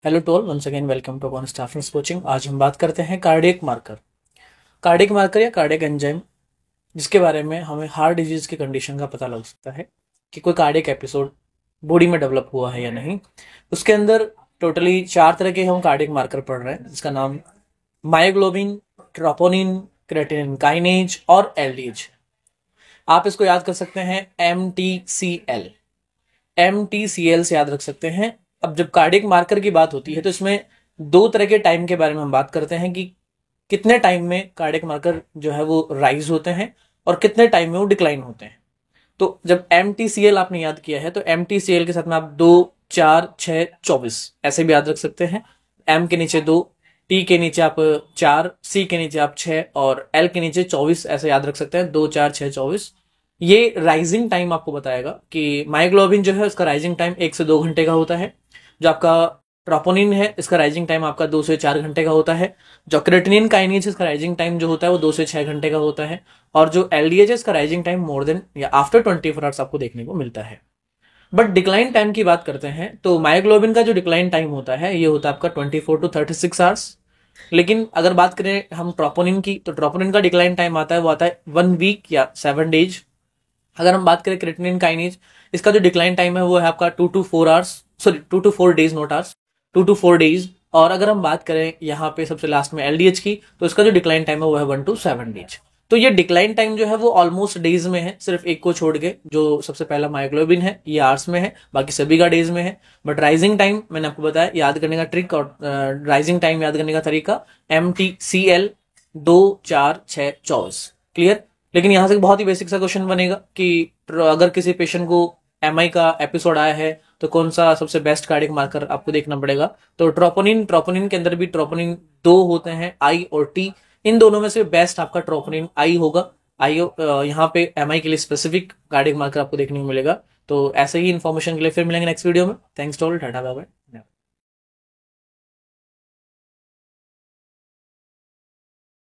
Hello to all, once again welcome to upon staffing coaching. आज हम बात करते हैं कार्डियक मार्कर या कार्डियक एंजाइम, जिसके बारे में हमें हार्ट डिजीज की कंडीशन का पता लग सकता है कि कोई कार्डियक एपिसोड बॉडी में डेवलप हुआ है या नहीं। उसके अंदर टोटली 4 तरह के हम कार्डियक मार्कर पढ़ रहे हैं, जिसका नाम मायोग्लोबिन, ट्रोपोनिन, क्रेटिनिन काइनेज और एलडीएच। आप इसको याद कर सकते हैं एम टी सी एल से याद रख सकते हैं। अब जब कार्डियक मार्कर की बात होती है तो इसमें 2 तरह के टाइम के बारे में हम बात करते हैं कि कितने टाइम में कार्डियक मार्कर जो है वो राइज होते हैं और कितने टाइम में वो डिक्लाइन होते हैं। तो जब एम आपने याद किया है तो एम के साथ में आप 2, 4, 6, 24 ऐसे भी याद रख सकते हैं। एम के नीचे 2, टी के नीचे आप 4, सी के नीचे आप 6 और एल के नीचे 24 ऐसे याद रख सकते हैं। 2, 4, 6, 24 ये राइजिंग टाइम आपको बताएगा कि मायोग्लोबिन जो है उसका राइजिंग टाइम 1 से 2 घंटे का होता है। जो आपका ट्रोपोनिन है इसका राइजिंग टाइम आपका 2 से 4 घंटे का होता है। जो क्रेटिनिन काइनेज इसका राइजिंग टाइम जो होता है वो 2 से 6 घंटे का होता है। और जो एलडीएच है इसका राइजिंग टाइम मोर देन या आफ्टर 24 आवर्स आपको देखने को मिलता है। बट डिक्लाइन टाइम की बात करते हैं तो मायोग्लोबिन का जो डिक्लाइन टाइम होता है ये होता है आपका 24 to 36 आवर्स। लेकिन अगर बात करें हम ट्रोपोनिन की तो ट्रोपोनिन का डिक्लाइन टाइम आता है वो आता है 1 वीक या 7 डेज। अगर हम बात करें क्रेटिनिन काइनेज, इसका जो डिक्लाइन टाइम है वो है आपका 2 to 4 hours, sorry 2 to 4 days, note hours, 2 to 4 days. और अगर हम बात करें यहाँ पे सबसे लास्ट में एलडीएच की तो इसका जो डिक्लाइन टाइम है वो है 1 to 7 डेज। तो ये डिक्लाइन टाइम जो है वो ऑलमोस्ट डेज में है, सिर्फ एक को छोड़ के जो सबसे पहला मायोग्लोबिन है ये आवर्स में है, बाकी सभी का डेज में है। बट राइजिंग टाइम मैंने आपको बताया याद करने का ट्रिक और राइजिंग टाइम याद करने का तरीका MTCL 2, 4, 6, 24। क्लियर। लेकिन यहां से बहुत ही बेसिक सा क्वेश्चन बनेगा कि अगर किसी पेशेंट को एमआई का एपिसोड आया है तो कौन सा सबसे बेस्ट कार्डियक मार्कर आपको देखना पड़ेगा। तो ट्रोपोनिन के अंदर भी ट्रोपोनिन 2 होते हैं, आई और टी। इन दोनों में से बेस्ट आपका ट्रोपोनिन आई होगा। आई यहाँ पे एमआई के लिए स्पेसिफिक कार्डियक मार्कर आपको देखने को मिलेगा। तो ऐसे ही इन्फॉर्मेशन के लिए फिर मिलेंगे नेक्स्ट वीडियो में। Thanks to all, tata bye bye.